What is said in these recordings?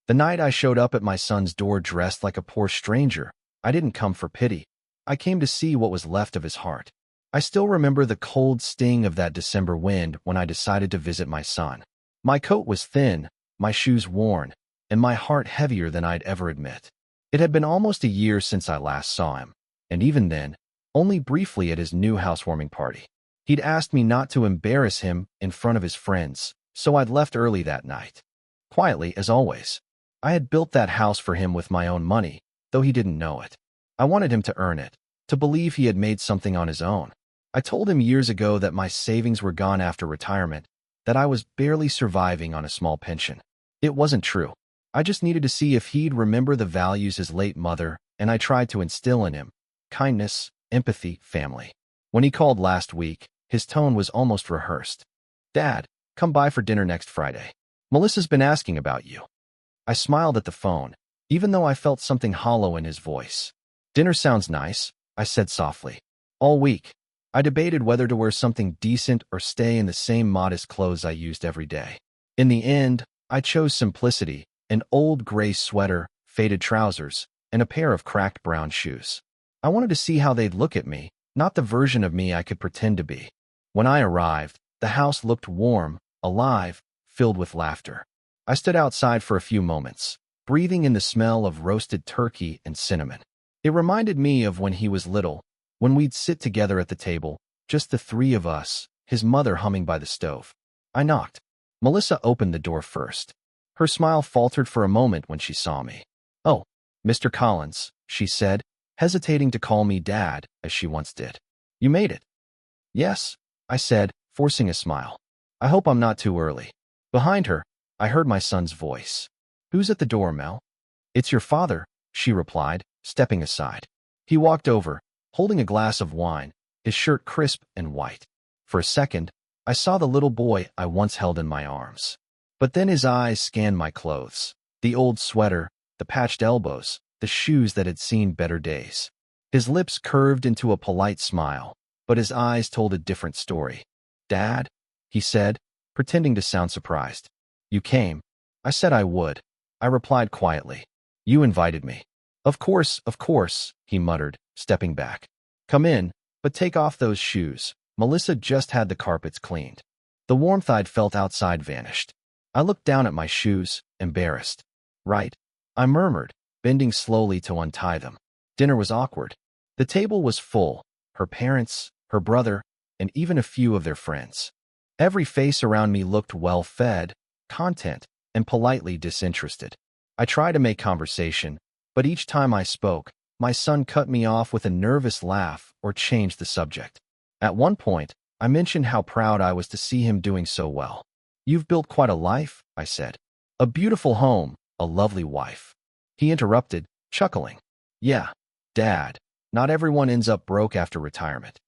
The night I showed up at my son's door dressed like a poor stranger, I didn't come for pity. I came to see what was left of his heart. I still remember the cold sting of that December wind when I decided to visit my son. My coat was thin, my shoes worn, and my heart heavier than I'd ever admit. It had been almost a year since I last saw him, and even then, only briefly at his new housewarming party. He'd asked me not to embarrass him in front of his friends, so I'd left early that night. Quietly, as always. I had built that house for him with my own money, though he didn't know it. I wanted him to earn it, to believe he had made something on his own. I told him years ago that my savings were gone after retirement, that I was barely surviving on a small pension. It wasn't true. I just needed to see if he'd remember the values his late mother and I tried to instill in him: kindness, empathy, family. When he called last week, his tone was almost rehearsed. "Dad, come by for dinner next Friday. Melissa's been asking about you." I smiled at the phone, even though I felt something hollow in his voice. "Dinner sounds nice," I said softly. All week, I debated whether to wear something decent or stay in the same modest clothes I used every day. In the end, I chose simplicity: an old gray sweater, faded trousers, and a pair of cracked brown shoes. I wanted to see how they'd look at me, not the version of me I could pretend to be. When I arrived, the house looked warm, alive, filled with laughter. I stood outside for a few moments, breathing in the smell of roasted turkey and cinnamon. It reminded me of when he was little, when we'd sit together at the table, just the three of us, his mother humming by the stove. I knocked. Melissa opened the door first. Her smile faltered for a moment when she saw me. "Oh, Mr. Collins," she said, hesitating to call me Dad, as she once did. "You made it." "Yes," I said, forcing a smile. "I hope I'm not too early." Behind her, I heard my son's voice. "Who's at the door, Mel?" "It's your father," she replied, stepping aside. He walked over, holding a glass of wine, his shirt crisp and white. For a second, I saw the little boy I once held in my arms. But then his eyes scanned my clothes: the old sweater, the patched elbows, the shoes that had seen better days. His lips curved into a polite smile, but his eyes told a different story. "Dad," he said, pretending to sound surprised. "You came." I said I would. I replied quietly. "You invited me." Of course," he muttered, stepping back. "Come in, but take off those shoes. Melissa just had the carpets cleaned." The warmth I'd felt outside vanished. I looked down at my shoes, embarrassed. "Right," I murmured, bending slowly to untie them. Dinner was awkward. The table was full: her parents, her brother, and even a few of their friends. Every face around me looked well-fed, content, and politely disinterested. I tried to make conversation, but each time I spoke, my son cut me off with a nervous laugh or changed the subject. At one point, I mentioned how proud I was to see him doing so well. "You've built quite a life," I said. "A beautiful home, a lovely wife." He interrupted, chuckling. "Yeah, Dad, not everyone ends up broke after retirement."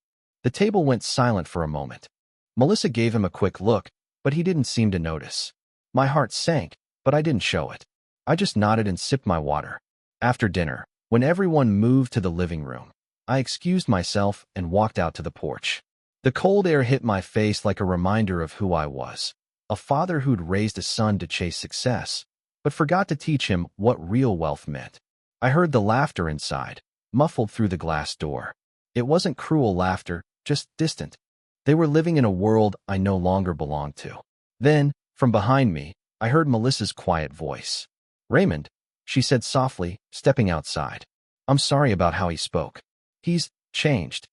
The table went silent for a moment. Melissa gave him a quick look, but he didn't seem to notice. My heart sank, but I didn't show it. I just nodded and sipped my water. After dinner, when everyone moved to the living room, I excused myself and walked out to the porch. The cold air hit my face like a reminder of who I was: a father who'd raised a son to chase success, but forgot to teach him what real wealth meant. I heard the laughter inside, muffled through the glass door. It wasn't cruel laughter, just distant. They were living in a world I no longer belonged to. Then, from behind me, I heard Melissa's quiet voice. "Raymond," she said softly, stepping outside. "I'm sorry about how he spoke. He's changed."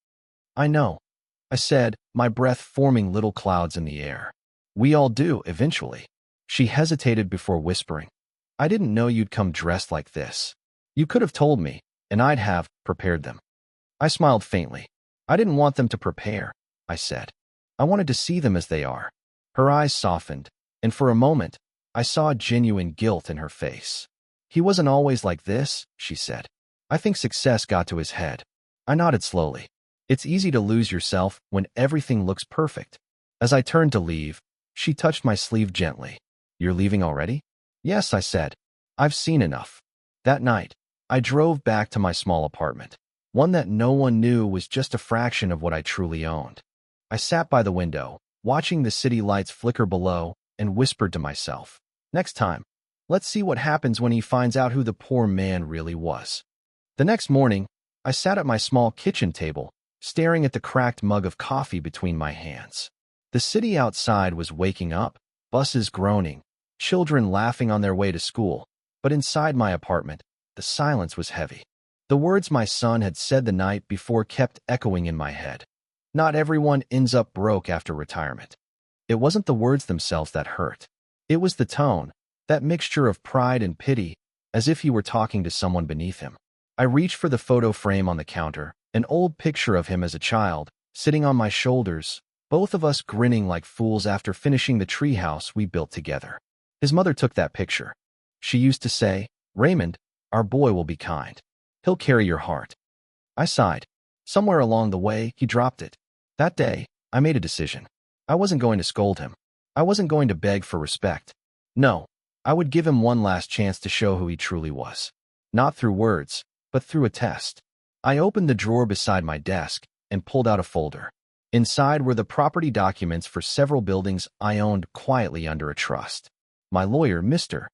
"I know," I said, my breath forming little clouds in the air. "We all do, eventually." She hesitated before whispering. "I didn't know you'd come dressed like this. You could have told me, and I'd have prepared them." I smiled faintly. "I didn't want them to prepare," I said. "I wanted to see them as they are." Her eyes softened, and for a moment, I saw genuine guilt in her face. "He wasn't always like this," she said. "I think success got to his head." I nodded slowly. It's easy to lose yourself when everything looks perfect. As I turned to leave, she touched my sleeve gently. "You're leaving already?" "Yes," I said. "I've seen enough." That night, I drove back to my small apartment, one that no one knew was just a fraction of what I truly owned. I sat by the window, watching the city lights flicker below, and whispered to myself, "Next time, Let's see what happens when he finds out who the poor man really was. The next morning, I sat at my small kitchen table, staring at the cracked mug of coffee between my hands. The city outside was waking up, buses groaning, children laughing on their way to school, but inside my apartment, the silence was heavy. The words my son had said the night before kept echoing in my head. Not everyone ends up broke after retirement. It wasn't the words themselves that hurt. It was the tone, that mixture of pride and pity, as if he were talking to someone beneath him. I reached for the photo frame on the counter, an old picture of him as a child, sitting on my shoulders, both of us grinning like fools after finishing the treehouse we built together. His mother took that picture. She used to say, "Raymond, our boy will be kind. He'll carry your heart." I sighed. Somewhere along the way, he dropped it. That day, I made a decision. I wasn't going to scold him. I wasn't going to beg for respect. No, I would give him one last chance to show who he truly was. Not through words, but through a test. I opened the drawer beside my desk and pulled out a folder. Inside were the property documents for several buildings I owned quietly under a trust. My lawyer, Mr.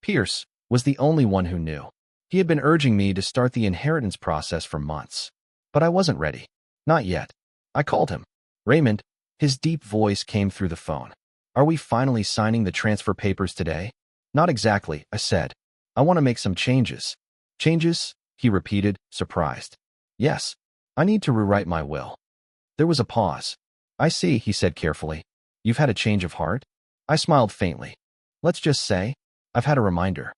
Pierce, was the only one who knew. He had been urging me to start the inheritance process for months. But I wasn't ready. Not yet. I called him. "Raymond," his deep voice came through the phone. "Are we finally signing the transfer papers today?" "Not exactly," I said. "I want to make some changes." "Changes?" he repeated, surprised. "Yes, I need to rewrite my will." There was a pause. "I see," he said carefully. "You've had a change of heart?" I smiled faintly. "Let's just say, I've had a reminder."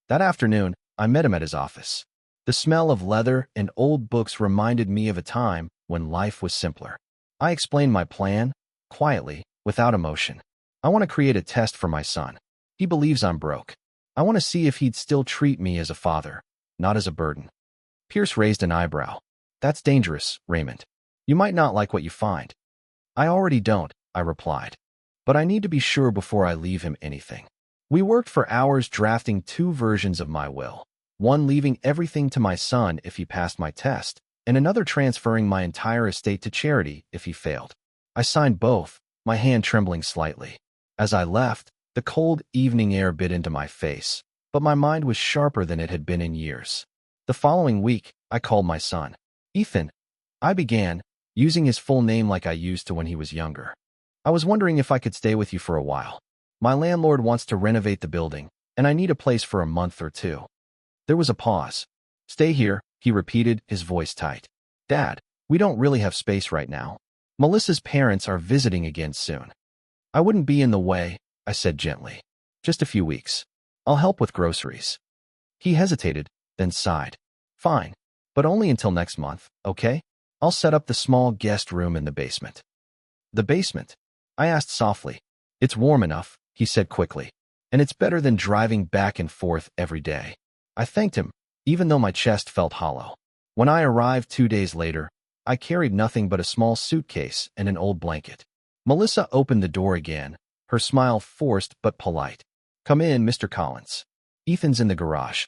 That afternoon, I met him at his office. The smell of leather and old books reminded me of a time when life was simpler. I explained my plan, quietly, without emotion. "I want to create a test for my son. He believes I'm broke. I want to see if he'd still treat me as a father, not as a burden." Pierce raised an eyebrow. "That's dangerous, Raymond. You might not like what you find." "I already don't," I replied. "But I need to be sure before I leave him anything." We worked for hours drafting two versions of my will, one leaving everything to my son if he passed my test, and another transferring my entire estate to charity if he failed. I signed both, my hand trembling slightly. As I left, the cold evening air bit into my face, but my mind was sharper than it had been in years. The following week, I called my son. "Ethan," I began, using his full name like I used to when he was younger. "I was wondering if I could stay with you for a while. My landlord wants to renovate the building, and I need a place for a month or two." There was a pause. "Stay here," he repeated, his voice tight. "Dad, we don't really have space right now. Melissa's parents are visiting again soon." "I wouldn't be in the way," I said gently. "Just a few weeks. I'll help with groceries." He hesitated, then sighed. "Fine, but only until next month, okay? I'll set up the small guest room in the basement." "The basement?" I asked softly. "It's warm enough," he said quickly, "and it's better than driving back and forth every day." I thanked him, even though my chest felt hollow. When I arrived 2 days later, I carried nothing but a small suitcase and an old blanket. Melissa opened the door again, her smile forced but polite. "Come in, Mr. Collins. Ethan's in the garage."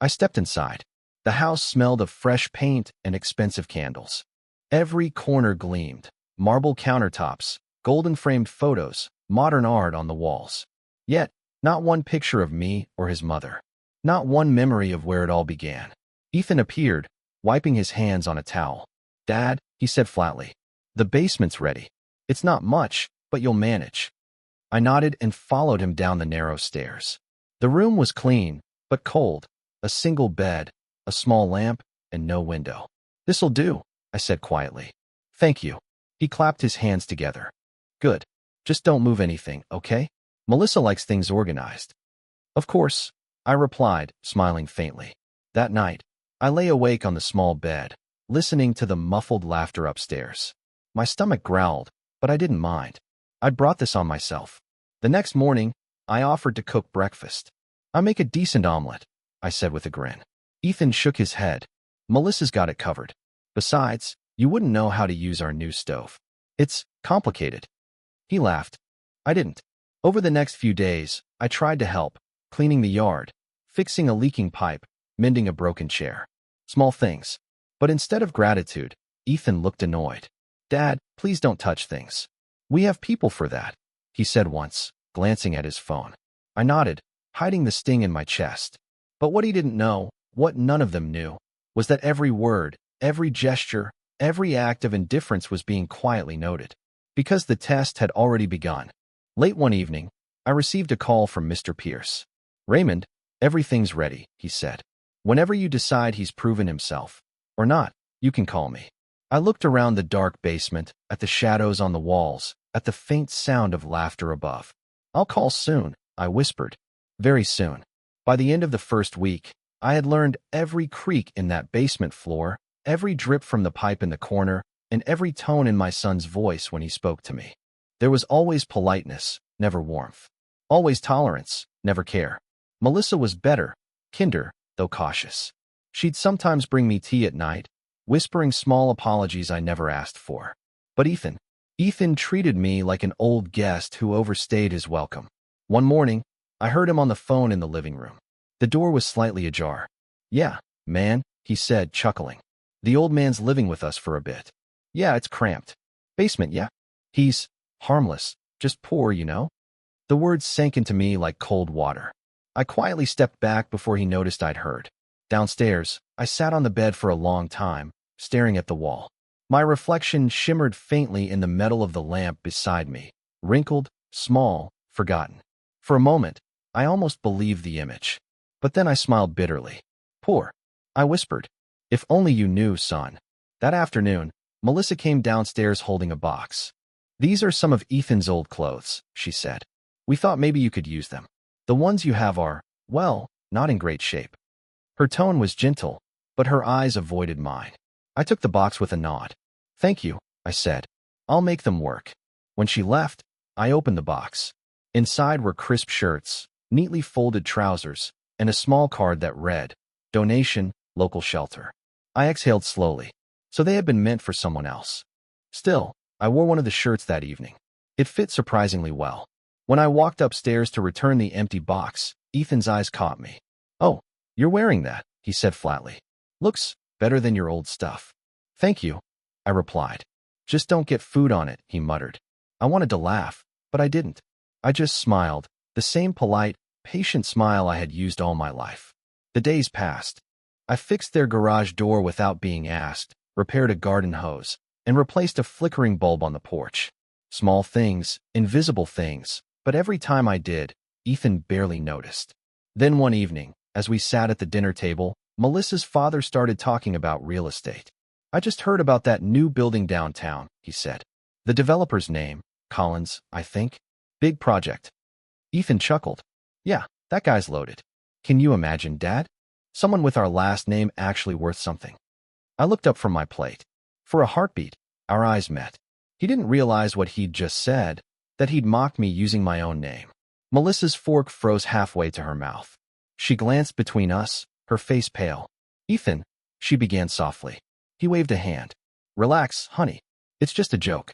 I stepped inside. The house smelled of fresh paint and expensive candles. Every corner gleamed. Marble countertops, golden-framed photos, modern art on the walls. Yet, not one picture of me or his mother. Not one memory of where it all began. Ethan appeared, wiping his hands on a towel. "Dad," he said flatly, "the basement's ready. It's not much, but you'll manage." I nodded and followed him down the narrow stairs. The room was clean, but cold. A single bed, a small lamp, and no window. "This'll do," I said quietly. "Thank you." He clapped his hands together. "Good. Just don't move anything, okay? Melissa likes things organized." "Of course," I replied, smiling faintly. That night, I lay awake on the small bed, listening to the muffled laughter upstairs. My stomach growled, but I didn't mind. I'd brought this on myself. The next morning, I offered to cook breakfast. "I make a decent omelet," I said with a grin. Ethan shook his head. "Melissa's got it covered. Besides, you wouldn't know how to use our new stove. It's complicated." He laughed. I didn't. Over the next few days, I tried to help, cleaning the yard, fixing a leaking pipe, mending a broken chair. Small things. But instead of gratitude, Ethan looked annoyed. "Dad, please don't touch things. We have people for that," he said once, glancing at his phone. I nodded. hiding the sting in my chest. But what he didn't know, what none of them knew, was that every word, every gesture, every act of indifference was being quietly noted. Because the test had already begun. Late one evening, I received a call from Mr. Pierce. "Raymond, everything's ready," he said. "Whenever you decide he's proven himself, or not, you can call me." I looked around the dark basement, at the shadows on the walls, at the faint sound of laughter above. "I'll call soon," I whispered. Very soon. By the end of the first week, I had learned every creak in that basement floor, every drip from the pipe in the corner, and every tone in my son's voice when he spoke to me. There was always politeness, never warmth. Always tolerance, never care. Melissa was better, kinder, though cautious. She'd sometimes bring me tea at night, whispering small apologies I never asked for. But Ethan treated me like an old guest who overstayed his welcome. One morning, I heard him on the phone in the living room. The door was slightly ajar. "Yeah, man," he said, chuckling. "The old man's living with us for a bit. Yeah, it's cramped. Basement, yeah? He's harmless, just poor, you know?" The words sank into me like cold water. I quietly stepped back before he noticed I'd heard. Downstairs, I sat on the bed for a long time, staring at the wall. My reflection shimmered faintly in the metal of the lamp beside me, wrinkled, small, forgotten. For a moment, I almost believed the image. But then I smiled bitterly. "Poor," I whispered. "If only you knew, son." That afternoon, Melissa came downstairs holding a box. "These are some of Ethan's old clothes," she said. "We thought maybe you could use them. The ones you have are, well, not in great shape." Her tone was gentle, but her eyes avoided mine. I took the box with a nod. "Thank you," I said. "I'll make them work." When she left, I opened the box. Inside were crisp shirts, neatly folded trousers, and a small card that read, "Donation, local shelter." I exhaled slowly. So they had been meant for someone else. Still, I wore one of the shirts that evening. It fit surprisingly well. When I walked upstairs to return the empty box, Ethan's eyes caught me. "Oh, you're wearing that," he said flatly. "Looks better than your old stuff." "Thank you," I replied. "Just don't get food on it," he muttered. I wanted to laugh, but I didn't. I just smiled, the same polite, patient smile I had used all my life. The days passed. I fixed their garage door without being asked, repaired a garden hose, and replaced a flickering bulb on the porch. Small things, invisible things, but every time I did, Ethan barely noticed. Then one evening, as we sat at the dinner table, Melissa's father started talking about real estate. "I just heard about that new building downtown," he said. "The developer's name, Collins, I think. Big project." Ethan chuckled. "Yeah, that guy's loaded. Can you imagine, Dad? Someone with our last name actually worth something." I looked up from my plate. For a heartbeat, our eyes met. He didn't realize what he'd just said, that he'd mocked me using my own name. Melissa's fork froze halfway to her mouth. She glanced between us, her face pale. "Ethan," she began softly. He waved a hand. "Relax, honey. It's just a joke."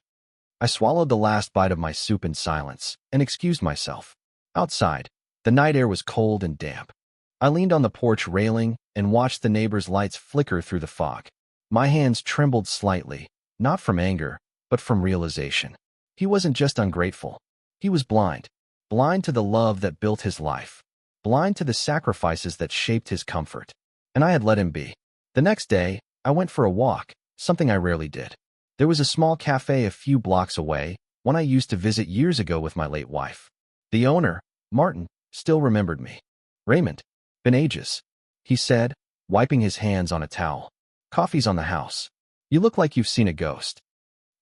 I swallowed the last bite of my soup in silence and excused myself. Outside, the night air was cold and damp. I leaned on the porch railing and watched the neighbors' lights flicker through the fog. My hands trembled slightly, not from anger, but from realization. He wasn't just ungrateful. He was blind. Blind to the love that built his life. Blind to the sacrifices that shaped his comfort. And I had let him be. The next day, I went for a walk, something I rarely did. There was a small cafe a few blocks away, one I used to visit years ago with my late wife. The owner, Martin, still remembered me. "Raymond, been ages," he said, wiping his hands on a towel. "Coffee's on the house. You look like you've seen a ghost."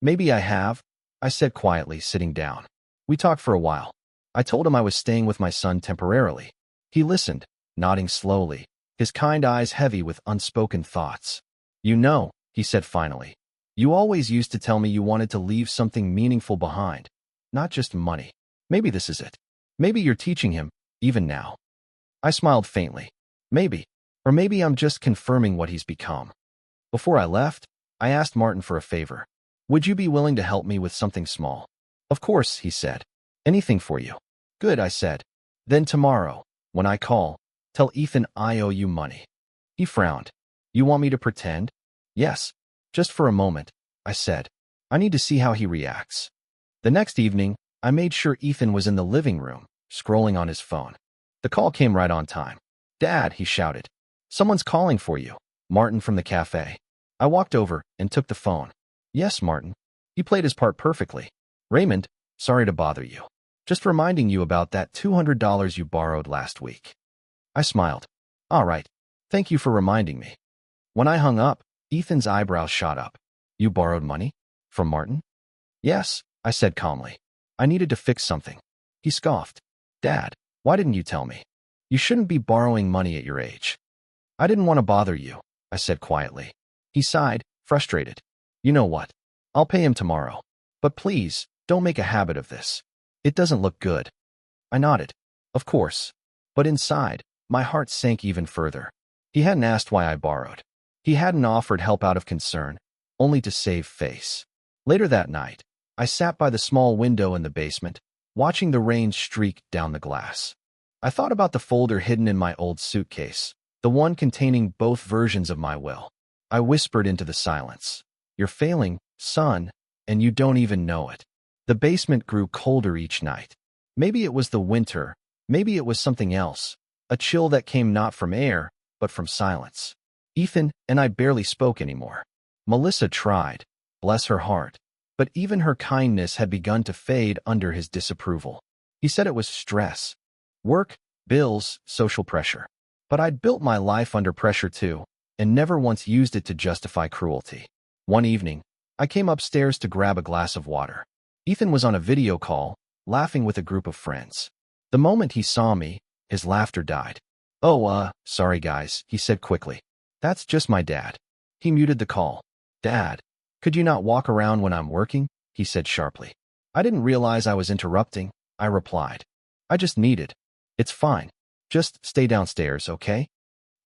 "Maybe I have," I said quietly, sitting down. We talked for a while. I told him I was staying with my son temporarily. He listened, nodding slowly, his kind eyes heavy with unspoken thoughts. "You know," he said finally, "you always used to tell me you wanted to leave something meaningful behind, not just money. Maybe this is it. Maybe you're teaching him, even now." I smiled faintly. Maybe. Or maybe I'm just confirming what he's become. Before I left, I asked Martin for a favor. "Would you be willing to help me with something small?" "Of course," he said. "Anything for you." "Good," I said. "Then tomorrow, when I call, tell Ethan I owe you money." He frowned. "You want me to pretend?" "Yes. Just for a moment," I said. "I need to see how he reacts." The next evening, I made sure Ethan was in the living room, scrolling on his phone. The call came right on time. "Dad," he shouted. "Someone's calling for you." Martin from the cafe. I walked over and took the phone. "Yes, Martin." He played his part perfectly. "Raymond, sorry to bother you. Just reminding you about that $200 you borrowed last week." I smiled. "All right. Thank you for reminding me." When I hung up, Ethan's eyebrows shot up. "You borrowed money? From Martin?" "Yes," I said calmly. "I needed to fix something." He scoffed. "Dad, why didn't you tell me? You shouldn't be borrowing money at your age." "I didn't want to bother you," I said quietly. He sighed, frustrated. "You know what? I'll pay him tomorrow. But please, don't make a habit of this. It doesn't look good." I nodded. Of course. But inside, my heart sank even further. He hadn't asked why I borrowed. He hadn't offered help out of concern, only to save face. Later that night, I sat by the small window in the basement, watching the rain streak down the glass. I thought about the folder hidden in my old suitcase, the one containing both versions of my will. I whispered into the silence, "You're failing, son, and you don't even know it." The basement grew colder each night. Maybe it was the winter, maybe it was something else, a chill that came not from air, but from silence. Ethan and I barely spoke anymore. Melissa tried, bless her heart, but even her kindness had begun to fade under his disapproval. He said it was stress. Work, bills, social pressure. But I'd built my life under pressure too, and never once used it to justify cruelty. One evening, I came upstairs to grab a glass of water. Ethan was on a video call, laughing with a group of friends. The moment he saw me, his laughter died. "Oh, sorry guys," he said quickly. "That's just my dad." He muted the call. "Dad, could you not walk around when I'm working?" he said sharply. "I didn't realize I was interrupting," I replied. "I just needed." "It's fine. Just stay downstairs, okay?"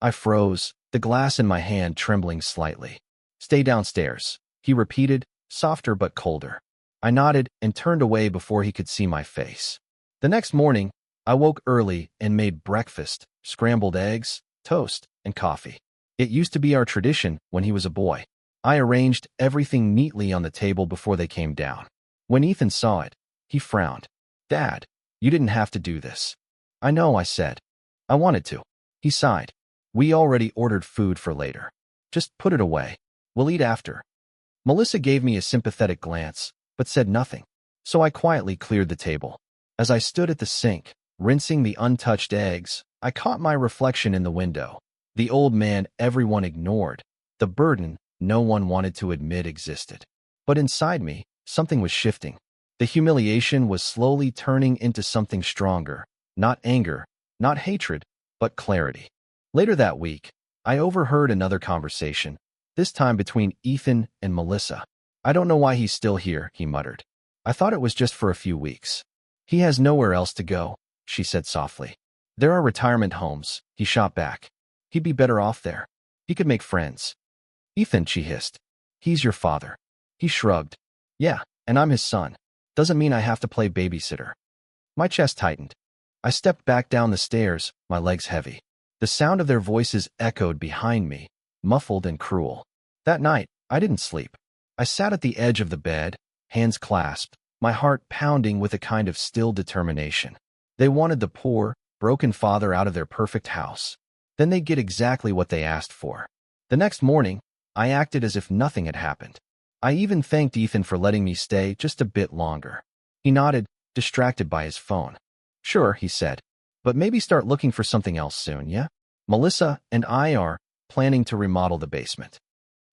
I froze, the glass in my hand trembling slightly. "Stay downstairs," he repeated, softer but colder. I nodded and turned away before he could see my face. The next morning, I woke early and made breakfast, scrambled eggs, toast, and coffee. It used to be our tradition when he was a boy. I arranged everything neatly on the table before they came down. When Ethan saw it, he frowned. "Dad, you didn't have to do this." "I know," I said. "I wanted to." He sighed. "We already ordered food for later. Just put it away. We'll eat after." Melissa gave me a sympathetic glance, but said nothing. So I quietly cleared the table. As I stood at the sink, rinsing the untouched eggs, I caught my reflection in the window. The old man everyone ignored, the burden no one wanted to admit existed. But inside me, something was shifting. The humiliation was slowly turning into something stronger, not anger, not hatred, but clarity. Later that week, I overheard another conversation, this time between Ethan and Melissa. "I don't know why he's still here," he muttered. "I thought it was just for a few weeks." "He has nowhere else to go," she said softly. "There are retirement homes," he shot back. "He'd be better off there. He could make friends." "Ethan," she hissed. "He's your father." He shrugged. "Yeah, and I'm his son. Doesn't mean I have to play babysitter." My chest tightened. I stepped back down the stairs, my legs heavy. The sound of their voices echoed behind me, muffled and cruel. That night, I didn't sleep. I sat at the edge of the bed, hands clasped, my heart pounding with a kind of still determination. They wanted the poor, broken father out of their perfect house. Then they'd get exactly what they asked for. The next morning, I acted as if nothing had happened. I even thanked Ethan for letting me stay just a bit longer. He nodded, distracted by his phone. "Sure," he said, "but maybe start looking for something else soon, yeah? Melissa and I are planning to remodel the basement."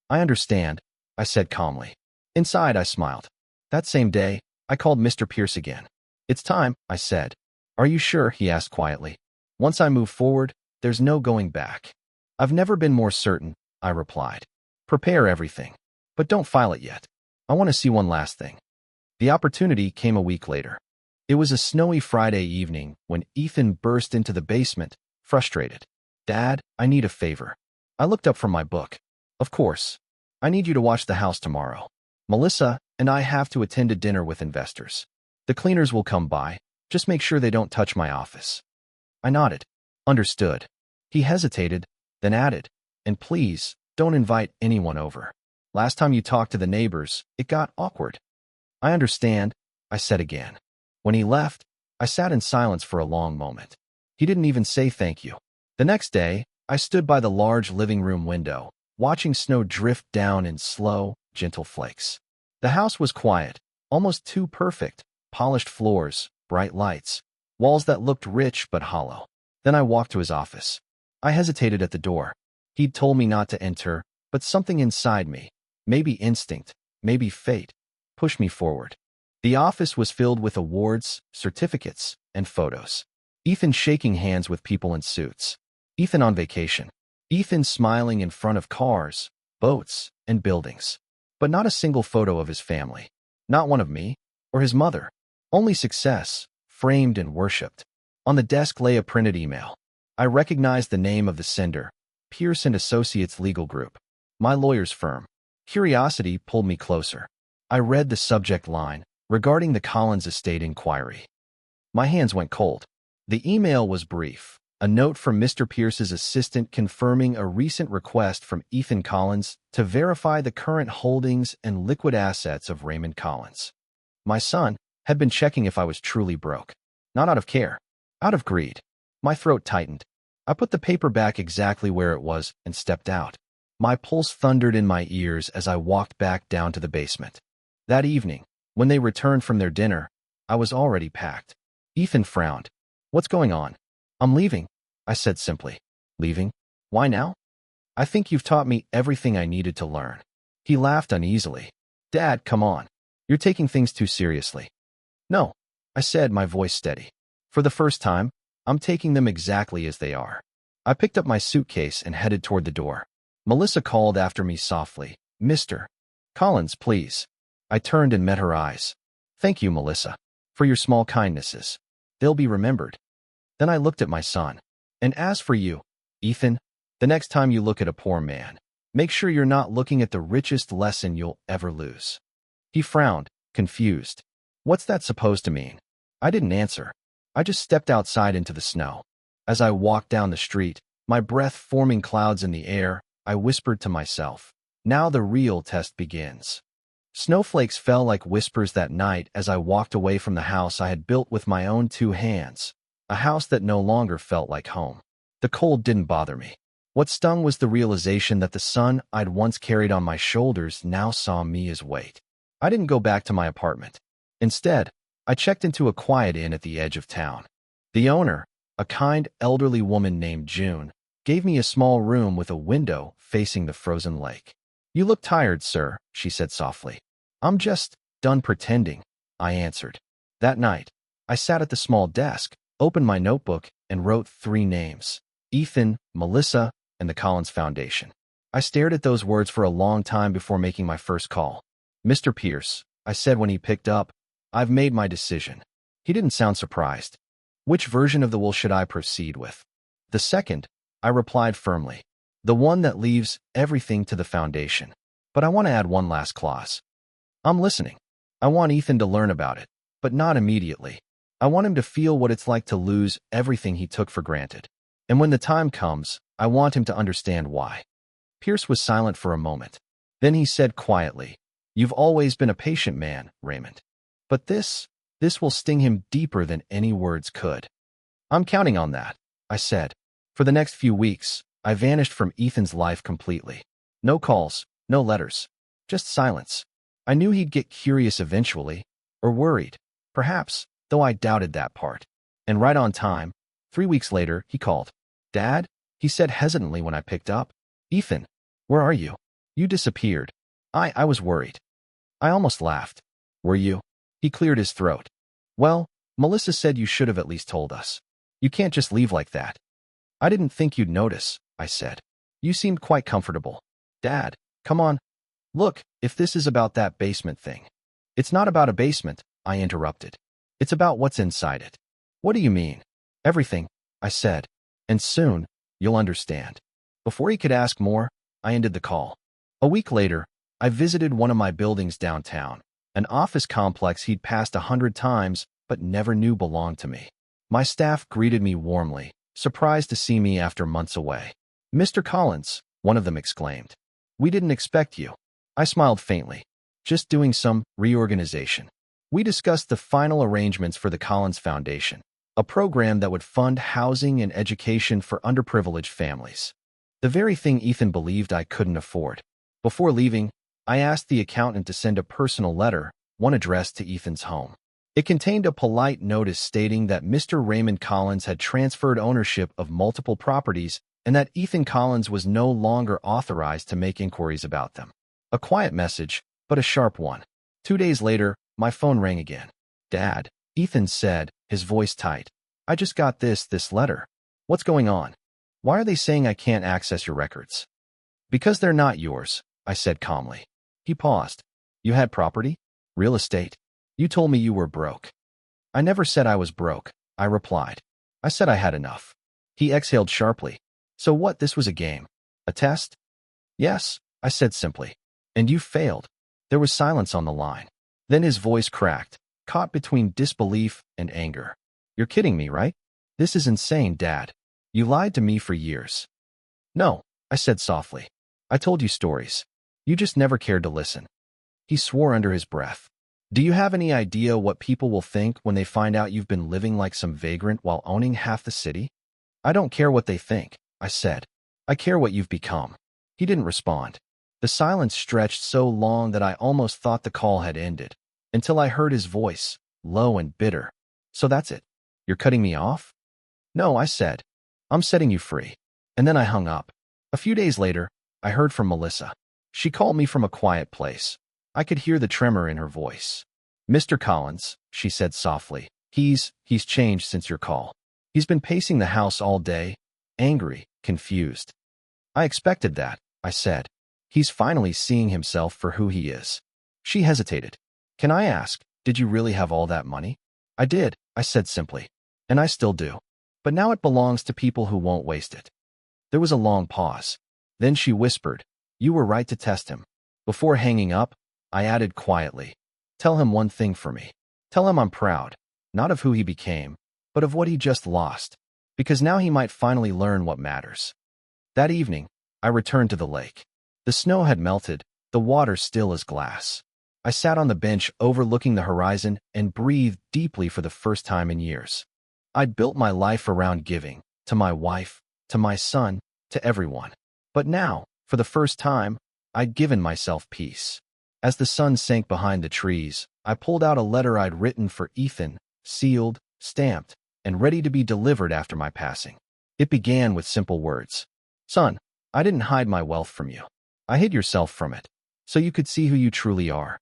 "I understand," I said calmly. Inside, I smiled. That same day, I called Mr. Pierce again. "It's time," I said. "Are you sure?" he asked quietly. "Once I move forward, there's no going back." "I've never been more certain," I replied. "Prepare everything. But don't file it yet. I want to see one last thing." The opportunity came a week later. It was a snowy Friday evening when Ethan burst into the basement, frustrated. "Dad, I need a favor." I looked up from my book. "Of course. I need you to watch the house tomorrow. Melissa and I have to attend a dinner with investors. The cleaners will come by. Just make sure they don't touch my office." I nodded. "Understood." He hesitated, then added, "And please, don't invite anyone over. Last time you talked to the neighbors, it got awkward." "I understand," I said again. When he left, I sat in silence for a long moment. He didn't even say thank you. The next day, I stood by the large living room window, watching snow drift down in slow, gentle flakes. The house was quiet, almost too perfect, polished floors, bright lights, walls that looked rich but hollow. Then I walked to his office. I hesitated at the door. He'd told me not to enter, but something inside me, maybe instinct, maybe fate, pushed me forward. The office was filled with awards, certificates, and photos. Ethan shaking hands with people in suits. Ethan on vacation. Ethan smiling in front of cars, boats, and buildings. But not a single photo of his family. Not one of me, or his mother. Only success, framed and worshipped. On the desk lay a printed email. I recognized the name of the sender, Pierce & Associates Legal Group, my lawyer's firm. Curiosity pulled me closer. I read the subject line, regarding the Collins estate inquiry. My hands went cold. The email was brief, a note from Mr. Pierce's assistant confirming a recent request from Ethan Collins to verify the current holdings and liquid assets of Raymond Collins. My son had been checking if I was truly broke. Not out of care, out of greed. My throat tightened. I put the paper back exactly where it was and stepped out. My pulse thundered in my ears as I walked back down to the basement. That evening, when they returned from their dinner, I was already packed. Ethan frowned. "What's going on?" "I'm leaving," I said simply. "Leaving? Why now?" "I think you've taught me everything I needed to learn." He laughed uneasily. "Dad, come on. You're taking things too seriously." "No," I said, my voice steady. "For the first time, I'm taking them exactly as they are." I picked up my suitcase and headed toward the door. Melissa called after me softly, "Mr. Collins, please." I turned and met her eyes. "Thank you, Melissa, for your small kindnesses. They'll be remembered." Then I looked at my son. "And as for you, Ethan, the next time you look at a poor man, make sure you're not looking at the richest lesson you'll ever lose." He frowned, confused. "What's that supposed to mean?" I didn't answer. I just stepped outside into the snow. As I walked down the street, my breath forming clouds in the air, I whispered to myself, "Now the real test begins." Snowflakes fell like whispers that night as I walked away from the house I had built with my own 2 hands, a house that no longer felt like home. The cold didn't bother me. What stung was the realization that the son I'd once carried on my shoulders now saw me as weight. I didn't go back to my apartment. Instead, I checked into a quiet inn at the edge of town. The owner, a kind elderly woman named June, gave me a small room with a window facing the frozen lake. "You look tired, sir," she said softly. "I'm just done pretending," I answered. That night, I sat at the small desk, opened my notebook, and wrote 3 names: Ethan, Melissa, and the Collins Foundation. I stared at those words for a long time before making my first call. "Mr. Pierce," I said when he picked up, "I've made my decision." He didn't sound surprised. "Which version of the will should I proceed with?" "The second," I replied firmly. "The one that leaves everything to the foundation. But I want to add one last clause." "I'm listening." "I want Ethan to learn about it, but not immediately. I want him to feel what it's like to lose everything he took for granted. And when the time comes, I want him to understand why." Pierce was silent for a moment. Then he said quietly, "You've always been a patient man, Raymond. But this will sting him deeper than any words could." "I'm counting on that," I said. For the next few weeks, I vanished from Ethan's life completely. No calls, no letters, just silence. I knew he'd get curious eventually, or worried, perhaps, though I doubted that part. And right on time, 3 weeks later, he called. "Dad?" he said hesitantly when I picked up. "Ethan, where are you? You disappeared." I was worried. I almost laughed. "Were you?" He cleared his throat. "Well, Melissa said you should have at least told us. You can't just leave like that." "I didn't think you'd notice," I said. "You seemed quite comfortable." "Dad, come on. Look, if this is about that basement thing." "It's not about a basement," I interrupted. "It's about what's inside it." "What do you mean?" "Everything," I said. "And soon, you'll understand." Before he could ask more, I ended the call. A week later, I visited one of my buildings downtown, an office complex he'd passed 100 times but never knew belonged to me. My staff greeted me warmly, surprised to see me after months away. "Mr. Collins," one of them exclaimed. "We didn't expect you." I smiled faintly. "Just doing some reorganization." We discussed the final arrangements for the Collins Foundation. a program that would fund housing and education for underprivileged families. The very thing Ethan believed I couldn't afford. Before leaving, I asked the accountant to send a personal letter, one addressed to Ethan's home. It contained a polite notice stating that Mr. Raymond Collins had transferred ownership of multiple properties and that Ethan Collins was no longer authorized to make inquiries about them. A quiet message, but a sharp one. 2 days later, my phone rang again. "Dad," Ethan said, his voice tight. "I just got this letter. What's going on? Why are they saying I can't access your records?" "Because they're not yours," I said calmly. He paused. "You had property? Real estate? You told me you were broke." "I never said I was broke," I replied. "I said I had enough." He exhaled sharply. "So what, this was a game? A test?" "Yes," I said simply. "And you failed." There was silence on the line. Then his voice cracked, caught between disbelief and anger. "You're kidding me, right? This is insane, Dad. You lied to me for years." "No," I said softly. "I told you stories. You just never cared to listen." He swore under his breath. "Do you have any idea what people will think when they find out you've been living like some vagrant while owning half the city?" "I don't care what they think," I said. "I care what you've become." He didn't respond. The silence stretched so long that I almost thought the call had ended, until I heard his voice, low and bitter. "So that's it? You're cutting me off?" "No," I said. "I'm setting you free." And then I hung up. A few days later, I heard from Melissa. She called me from a quiet place. I could hear the tremor in her voice. "Mr. Collins," she said softly, he's changed since your call. He's been pacing the house all day, angry, confused." "I expected that," I said. "He's finally seeing himself for who he is." She hesitated. "Can I ask, did you really have all that money?" "I did," I said simply. "And I still do. But now it belongs to people who won't waste it." There was a long pause. Then she whispered, "You were right to test him." Before hanging up, I added quietly, "Tell him one thing for me. Tell him I'm proud, not of who he became, but of what he just lost, because now he might finally learn what matters." That evening, I returned to the lake. The snow had melted, the water still as glass. I sat on the bench overlooking the horizon and breathed deeply for the first time in years. I'd built my life around giving, to my wife, to my son, to everyone. But now, for the first time, I'd given myself peace. As the sun sank behind the trees, I pulled out a letter I'd written for Ethan, sealed, stamped, and ready to be delivered after my passing. It began with simple words. "Son, I didn't hide my wealth from you. I hid yourself from it, so you could see who you truly are."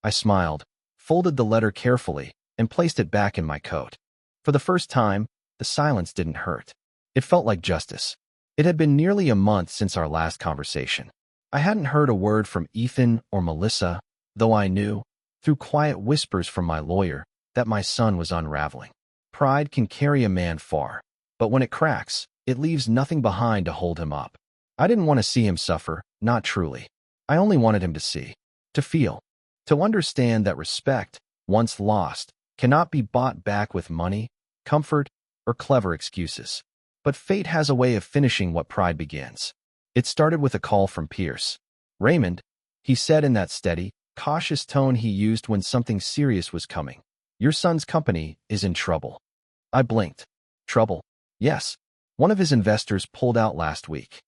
I smiled, folded the letter carefully, and placed it back in my coat. For the first time, the silence didn't hurt. It felt like justice. It had been nearly a month since our last conversation. I hadn't heard a word from Ethan or Melissa, though I knew, through quiet whispers from my lawyer, that my son was unraveling. Pride can carry a man far, but when it cracks, it leaves nothing behind to hold him up. I didn't want to see him suffer, not truly. I only wanted him to see, to feel, to understand that respect, once lost, cannot be bought back with money, comfort, or clever excuses. But fate has a way of finishing what pride begins. It started with a call from Pierce. "Raymond," he said in that steady, cautious tone he used when something serious was coming, "your son's company is in trouble." I blinked. Trouble? Yes. One of his investors pulled out last week.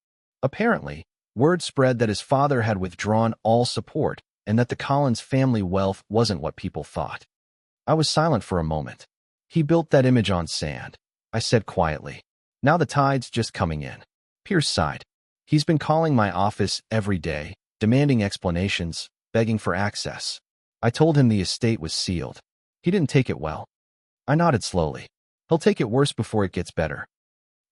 Apparently, word spread that his father had withdrawn all support and that the Collins family wealth wasn't what people thought. I was silent for a moment. "He built that image on sand," I said quietly. "Now the tide's just coming in." Pierce sighed. "He's been calling my office every day, demanding explanations, begging for access." I told him the estate was sealed. He didn't take it well. I nodded slowly. "He'll take it worse before it gets better."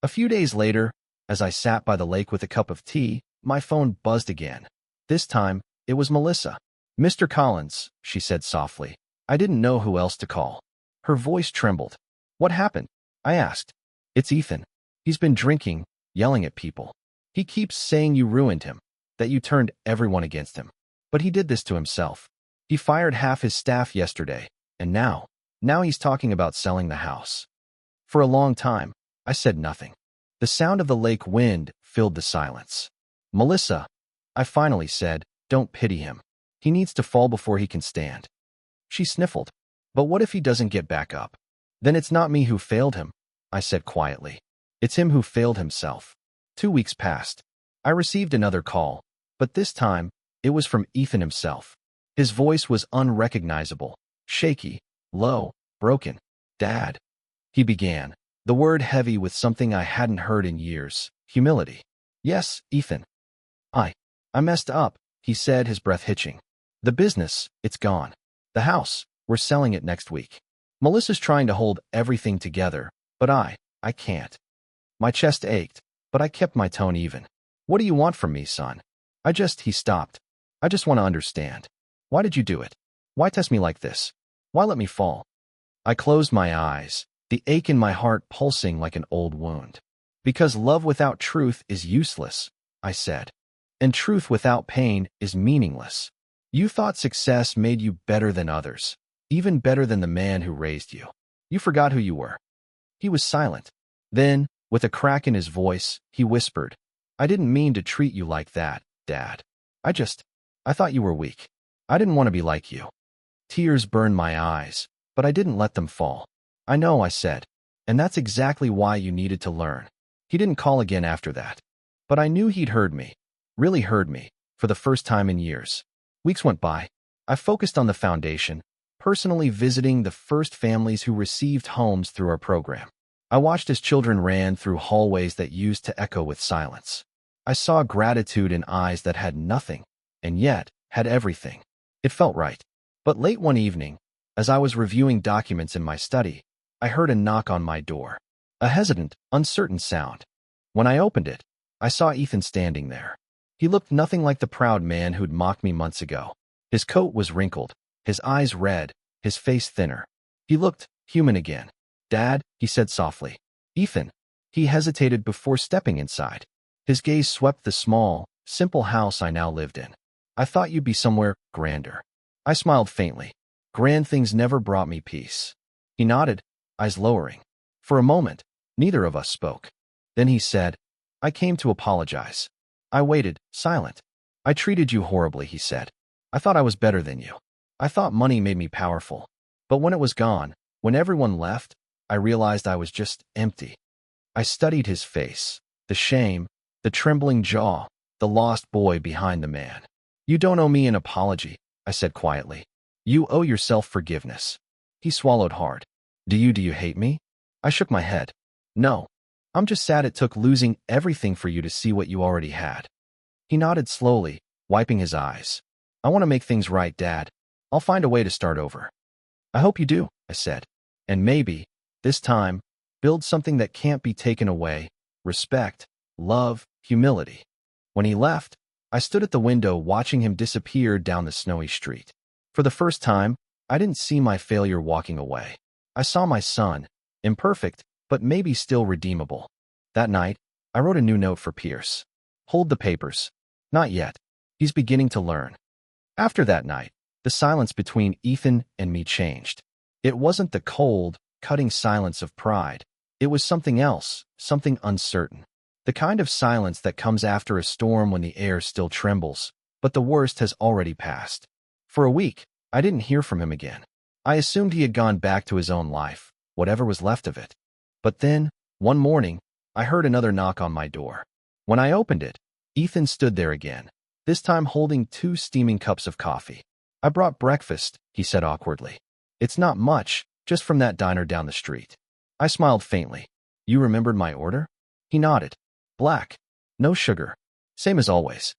A few days later, as I sat by the lake with a cup of tea, my phone buzzed again. This time, it was Melissa. "Mr. Collins," she said softly. I didn't know who else to call. Her voice trembled. "What happened?" I asked. "It's Ethan. He's been drinking, yelling at people. He keeps saying you ruined him, that you turned everyone against him. But he did this to himself. He fired half his staff yesterday, and now he's talking about selling the house." For a long time, I said nothing. The sound of the lake wind filled the silence. "Melissa," I finally said, "don't pity him. He needs to fall before he can stand." She sniffled. "But what if he doesn't get back up?" Then it's not me who failed him, I said quietly. It's him who failed himself. 2 weeks passed. I received another call, but this time, it was from Ethan himself. His voice was unrecognizable, shaky, low, broken. Dad, he began, the word heavy with something I hadn't heard in years, humility. Yes, Ethan. I messed up, he said, his breath hitching. The business, it's gone. The house, we're selling it next week. Melissa's trying to hold everything together, but I can't. My chest ached, but I kept my tone even. What do you want from me, son? He stopped. I just want to understand. Why did you do it? Why test me like this? Why let me fall? I closed my eyes, the ache in my heart pulsing like an old wound. Because love without truth is useless, I said. And truth without pain is meaningless. You thought success made you better than others, even better than the man who raised you. You forgot who you were. He was silent. Then, with a crack in his voice, he whispered, I didn't mean to treat you like that, Dad. I thought you were weak. I didn't want to be like you. Tears burned my eyes, but I didn't let them fall. I know, I said, and that's exactly why you needed to learn. He didn't call again after that. But I knew he'd heard me, really heard me, for the first time in years. Weeks went by. I focused on the foundation, personally visiting the first families who received homes through our program. I watched as children ran through hallways that used to echo with silence. I saw gratitude in eyes that had nothing, and yet had everything. It felt right. But late one evening, as I was reviewing documents in my study, I heard a knock on my door. A hesitant, uncertain sound. When I opened it, I saw Ethan standing there. He looked nothing like the proud man who'd mocked me months ago. His coat was wrinkled, his eyes red, his face thinner. He looked human again. Dad, he said softly. Ethan. He hesitated before stepping inside. His gaze swept the small, simple house I now lived in. I thought you'd be somewhere grander. I smiled faintly. Grand things never brought me peace. He nodded, eyes lowering. For a moment, neither of us spoke. Then he said, I came to apologize. I waited, silent. I treated you horribly, he said. I thought I was better than you. I thought money made me powerful. But when it was gone, when everyone left, I realized I was just empty. I studied his face, the shame, the trembling jaw, the lost boy behind the man. You don't owe me an apology, I said quietly. You owe yourself forgiveness. He swallowed hard. Do you hate me? I shook my head. No. I'm just sad it took losing everything for you to see what you already had. He nodded slowly, wiping his eyes. I want to make things right, Dad. I'll find a way to start over. I hope you do, I said. And maybe, this time, build something that can't be taken away. Respect, love, humility. When he left, I stood at the window watching him disappear down the snowy street. For the first time, I didn't see my failure walking away. I saw my son, imperfect, but maybe still redeemable. That night, I wrote a new note for Pierce. Hold the papers. Not yet. He's beginning to learn. After that night, the silence between Ethan and me changed. It wasn't the cold, cutting silence of pride. It was something else, something uncertain. The kind of silence that comes after a storm when the air still trembles, but the worst has already passed. For a week, I didn't hear from him again. I assumed he had gone back to his own life, whatever was left of it. But then, one morning, I heard another knock on my door. When I opened it, Ethan stood there again, this time holding 2 steaming cups of coffee. I brought breakfast, he said awkwardly. It's not much, just from that diner down the street. I smiled faintly. You remembered my order? He nodded. Black. No sugar. Same as always.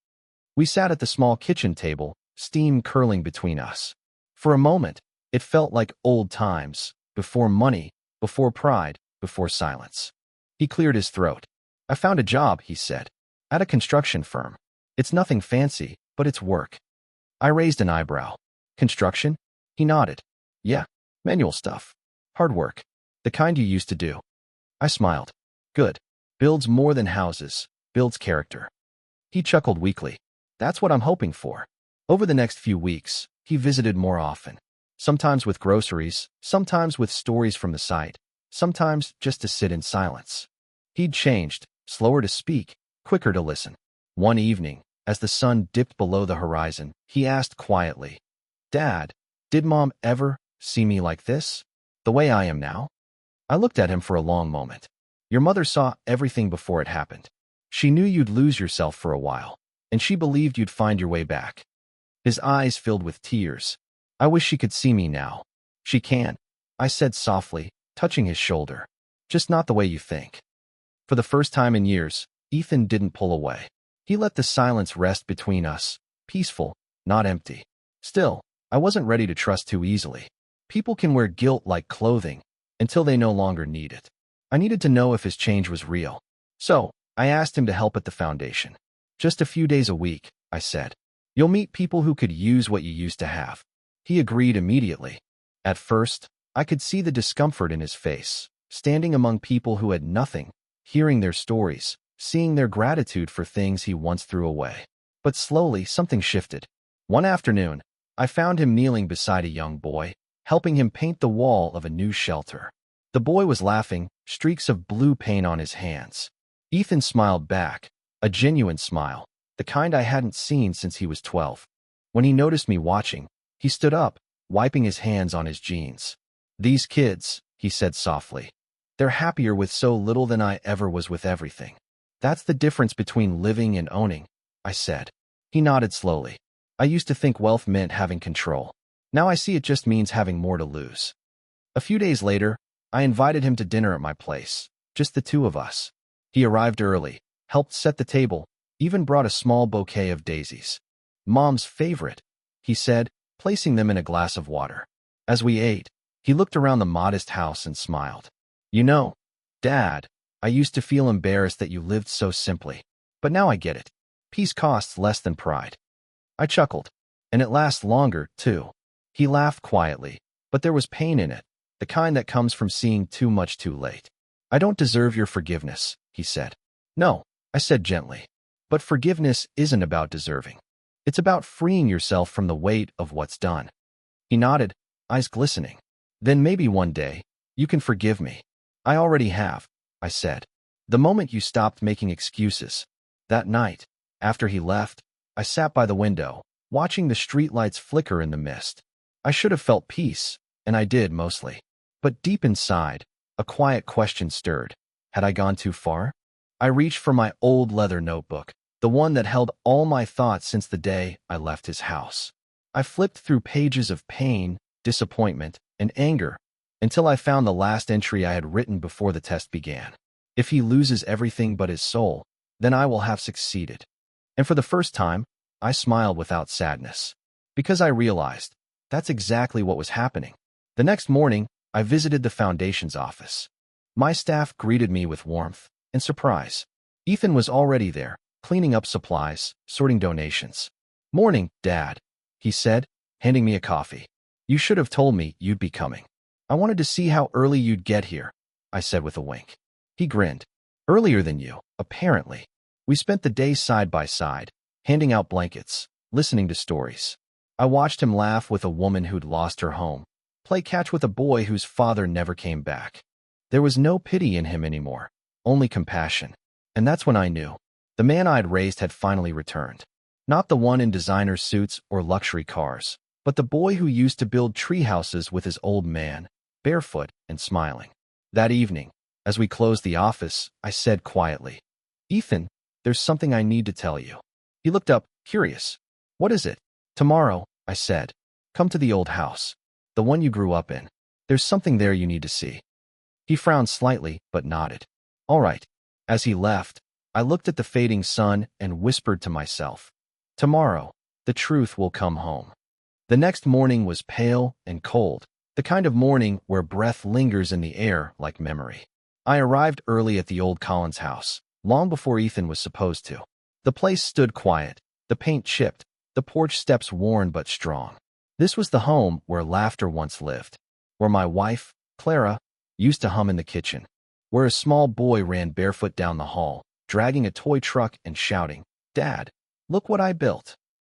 We sat at the small kitchen table, steam curling between us. For a moment, it felt like old times, before money, before pride, before silence. He cleared his throat. I found a job, he said, at a construction firm. It's nothing fancy, but it's work. I raised an eyebrow. Construction? He nodded. Yeah, manual stuff. Hard work. The kind you used to do. I smiled. Good. Builds more than houses, builds character. He chuckled weakly. That's what I'm hoping for. Over the next few weeks, he visited more often. Sometimes with groceries, sometimes with stories from the site, sometimes just to sit in silence. He'd changed, slower to speak, quicker to listen. One evening, as the sun dipped below the horizon, he asked quietly, Dad, did Mom ever see me like this? The way I am now? I looked at him for a long moment. Your mother saw everything before it happened. She knew you'd lose yourself for a while, and she believed you'd find your way back. His eyes filled with tears. I wish she could see me now. She can, I said softly, touching his shoulder. Just not the way you think. For the first time in years, Ethan didn't pull away. He let the silence rest between us, peaceful, not empty. Still, I wasn't ready to trust too easily. People can wear guilt like clothing until they no longer need it. I needed to know if his change was real. So, I asked him to help at the foundation. Just a few days a week, I said. You'll meet people who could use what you used to have. He agreed immediately. At first, I could see the discomfort in his face, standing among people who had nothing, hearing their stories, seeing their gratitude for things he once threw away. But slowly, something shifted. One afternoon, I found him kneeling beside a young boy, helping him paint the wall of a new shelter. The boy was laughing, streaks of blue paint on his hands. Ethan smiled back, a genuine smile, the kind I hadn't seen since he was 12. When he noticed me watching, he stood up, wiping his hands on his jeans. These kids, he said softly. They're happier with so little than I ever was with everything. That's the difference between living and owning, I said. He nodded slowly. I used to think wealth meant having control. Now I see it just means having more to lose. A few days later, I invited him to dinner at my place, just the two of us. He arrived early, helped set the table, even brought a small bouquet of daisies. Mom's favorite, he said, placing them in a glass of water. As we ate, he looked around the modest house and smiled. You know, Dad, I used to feel embarrassed that you lived so simply, but now I get it. Peace costs less than pride. I chuckled. And it lasts longer, too. He laughed quietly, but there was pain in it, the kind that comes from seeing too much too late. I don't deserve your forgiveness, he said. No, I said gently. But forgiveness isn't about deserving. It's about freeing yourself from the weight of what's done. He nodded, eyes glistening. Then maybe one day, you can forgive me. I already have, I said. The moment you stopped making excuses. That night, after he left, I sat by the window, watching the streetlights flicker in the mist. I should have felt peace, and I did mostly. But deep inside, a quiet question stirred. Had I gone too far? I reached for my old leather notebook, the one that held all my thoughts since the day I left his house. I flipped through pages of pain, disappointment, and anger, until I found the last entry I had written before the test began. If he loses everything but his soul, then I will have succeeded. And for the first time, I smiled without sadness, because I realized that's exactly what was happening. The next morning, I visited the foundation's office. My staff greeted me with warmth and surprise. Ethan was already there, cleaning up supplies, sorting donations. Morning, Dad, he said, handing me a coffee. You should have told me you'd be coming. I wanted to see how early you'd get here, I said with a wink. He grinned. Earlier than you, apparently. We spent the day side by side, handing out blankets, listening to stories. I watched him laugh with a woman who'd lost her home, play catch with a boy whose father never came back. There was no pity in him anymore, only compassion. And that's when I knew. The man I'd raised had finally returned. Not the one in designer suits or luxury cars, but the boy who used to build treehouses with his old man, barefoot and smiling. That evening, as we closed the office, I said quietly, Ethan, there's something I need to tell you. He looked up, curious. What is it? Tomorrow, I said. Come to the old house. The one you grew up in. There's something there you need to see. He frowned slightly, but nodded. All right. As he left, I looked at the fading sun and whispered to myself, tomorrow, the truth will come home. The next morning was pale and cold, the kind of morning where breath lingers in the air like memory. I arrived early at the old Collins house, long before Ethan was supposed to. The place stood quiet, the paint chipped, the porch steps worn but strong. This was the home where laughter once lived, where my wife, Clara, used to hum in the kitchen, where a small boy ran barefoot down the hall, dragging a toy truck and shouting, Dad, look what I built.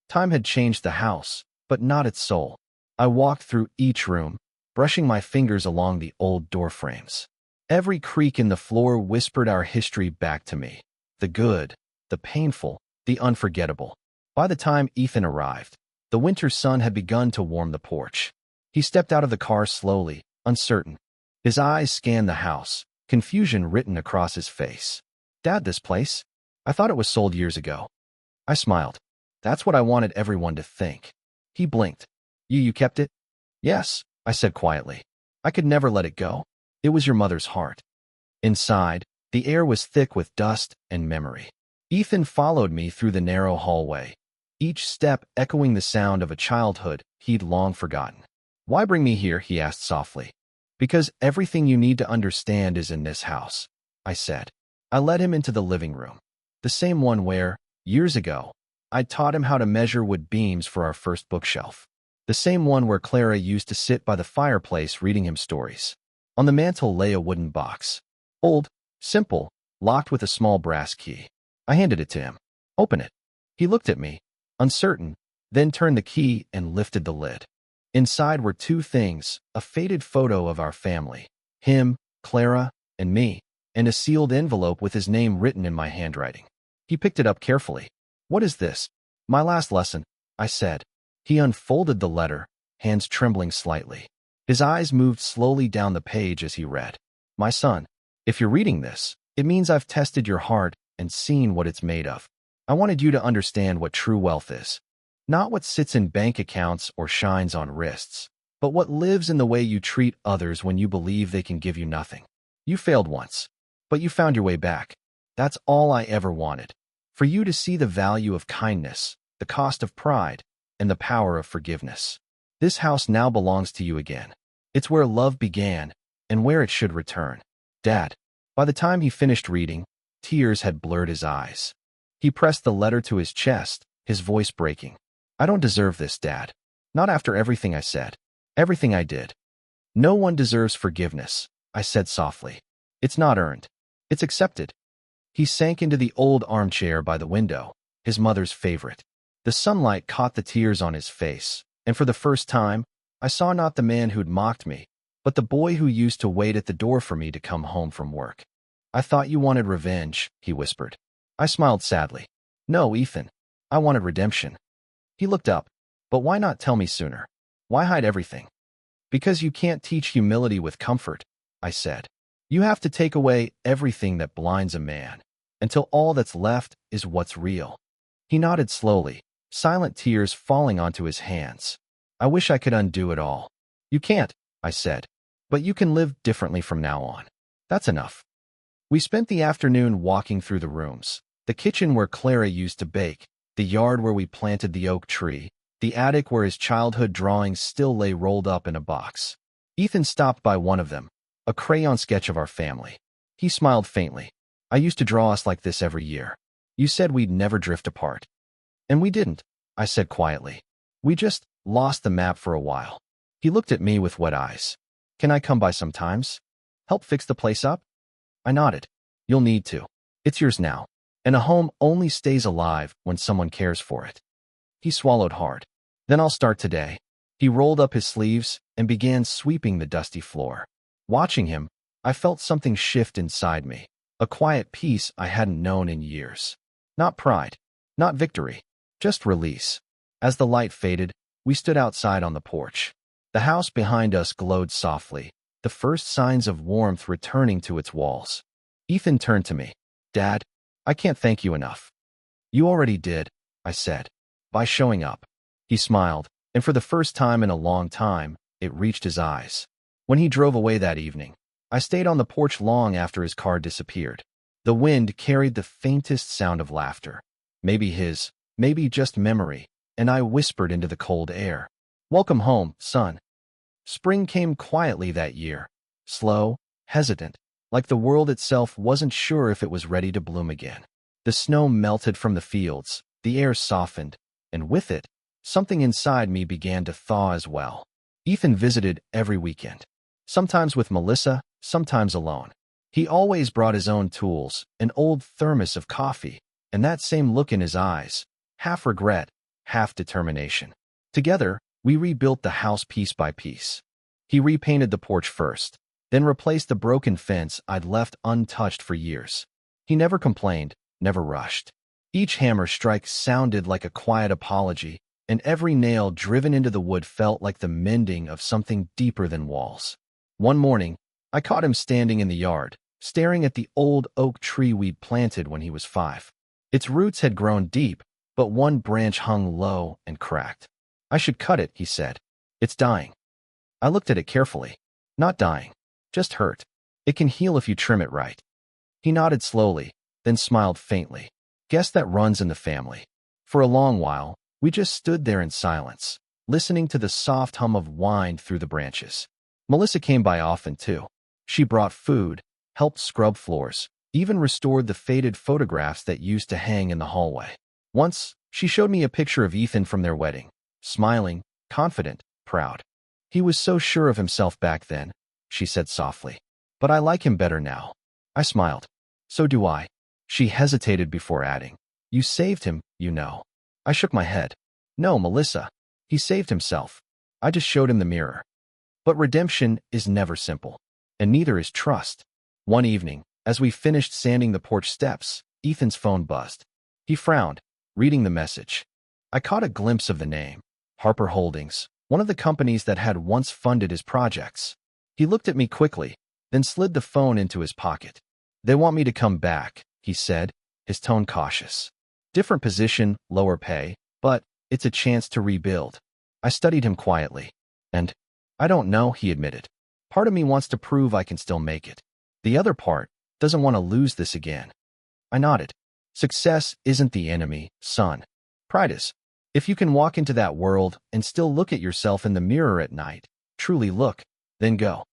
Time had changed the house, but not its soul. I walked through each room, brushing my fingers along the old door frames. Every creak in the floor whispered our history back to me. The good, the painful, the unforgettable. By the time Ethan arrived, the winter sun had begun to warm the porch. He stepped out of the car slowly, uncertain. His eyes scanned the house, confusion written across his face. Dad, this place? I thought it was sold years ago. I smiled. That's what I wanted everyone to think. He blinked. You kept it? Yes, I said quietly. I could never let it go. It was your mother's heart. Inside, the air was thick with dust and memory. Ethan followed me through the narrow hallway, each step echoing the sound of a childhood he'd long forgotten. Why bring me here? He asked softly. Because everything you need to understand is in this house, I said. I led him into the living room, the same one where, years ago, I'd taught him how to measure wood beams for our first bookshelf. The same one where Clara used to sit by the fireplace reading him stories. On the mantel lay a wooden box. Old, simple, locked with a small brass key. I handed it to him. Open it. He looked at me, uncertain, then turned the key and lifted the lid. Inside were two things, a faded photo of our family, him, Clara, and me, and a sealed envelope with his name written in my handwriting. He picked it up carefully. What is this? My last lesson, I said. He unfolded the letter, hands trembling slightly. His eyes moved slowly down the page as he read. My son, if you're reading this, it means I've tested your heart and seen what it's made of. I wanted you to understand what true wealth is. Not what sits in bank accounts or shines on wrists, but what lives in the way you treat others when you believe they can give you nothing. You failed once, but you found your way back. That's all I ever wanted. For you to see the value of kindness, the cost of pride, and the power of forgiveness. This house now belongs to you again. It's where love began, and where it should return. Dad. By the time he finished reading, tears had blurred his eyes. He pressed the letter to his chest, his voice breaking. I don't deserve this, Dad. Not after everything I said. Everything I did. No one deserves forgiveness, I said softly. It's not earned. It's accepted. He sank into the old armchair by the window, his mother's favorite. The sunlight caught the tears on his face, and for the first time, I saw not the man who'd mocked me, but the boy who used to wait at the door for me to come home from work. I thought you wanted revenge, he whispered. I smiled sadly. No, Ethan. I wanted redemption. He looked up. But why not tell me sooner? Why hide everything? Because you can't teach humility with comfort, I said. You have to take away everything that blinds a man, until all that's left is what's real. He nodded slowly, silent tears falling onto his hands. I wish I could undo it all. You can't, I said. But you can live differently from now on. That's enough. We spent the afternoon walking through the rooms, the kitchen where Clara used to bake, the yard where we planted the oak tree, the attic where his childhood drawings still lay rolled up in a box. Ethan stopped by one of them, a crayon sketch of our family. He smiled faintly. I used to draw us like this every year. You said we'd never drift apart. And we didn't, I said quietly. We just lost the map for a while. He looked at me with wet eyes. Can I come by sometimes? Help fix the place up? I nodded. You'll need to. It's yours now. And a home only stays alive when someone cares for it. He swallowed hard. Then I'll start today. He rolled up his sleeves and began sweeping the dusty floor. Watching him, I felt something shift inside me, a quiet peace I hadn't known in years. Not pride, not victory, just release. As the light faded, we stood outside on the porch. The house behind us glowed softly, the first signs of warmth returning to its walls. Ethan turned to me. Dad, I can't thank you enough. You already did, I said, by showing up. He smiled, and for the first time in a long time, it reached his eyes. When he drove away that evening, I stayed on the porch long after his car disappeared. The wind carried the faintest sound of laughter. Maybe his, maybe just memory, and I whispered into the cold air. Welcome home, son. Spring came quietly that year, slow, hesitant, like the world itself wasn't sure if it was ready to bloom again. The snow melted from the fields, the air softened, and with it, something inside me began to thaw as well. Ethan visited every weekend, sometimes with Melissa, sometimes alone. He always brought his own tools, an old thermos of coffee, and that same look in his eyes, half regret, half determination. Together, we rebuilt the house piece by piece. He repainted the porch first, then replaced the broken fence I'd left untouched for years. He never complained, never rushed. Each hammer strike sounded like a quiet apology, and every nail driven into the wood felt like the mending of something deeper than walls. One morning, I caught him standing in the yard, staring at the old oak tree we'd planted when he was 5. Its roots had grown deep, but one branch hung low and cracked. I should cut it, he said. It's dying. I looked at it carefully. Not dying, just hurt. It can heal if you trim it right. He nodded slowly, then smiled faintly. Guess that runs in the family. For a long while, we just stood there in silence, listening to the soft hum of wind through the branches. Melissa came by often, too. She brought food, helped scrub floors, even restored the faded photographs that used to hang in the hallway. Once, she showed me a picture of Ethan from their wedding, smiling, confident, proud. He was so sure of himself back then, she said softly. But I like him better now. I smiled. So do I. She hesitated before adding, you saved him, you know. I shook my head. No, Melissa. He saved himself. I just showed him the mirror. But redemption is never simple. And neither is trust. One evening, as we finished sanding the porch steps, Ethan's phone buzzed. He frowned, reading the message. I caught a glimpse of the name. Harper Holdings, one of the companies that had once funded his projects. He looked at me quickly, then slid the phone into his pocket. They want me to come back, he said, his tone cautious. Different position, lower pay, but it's a chance to rebuild. I studied him quietly. And I don't know, he admitted. Part of me wants to prove I can still make it. The other part doesn't want to lose this again. I nodded. Success isn't the enemy, son. Pride is. If you can walk into that world and still look at yourself in the mirror at night, truly look, then go.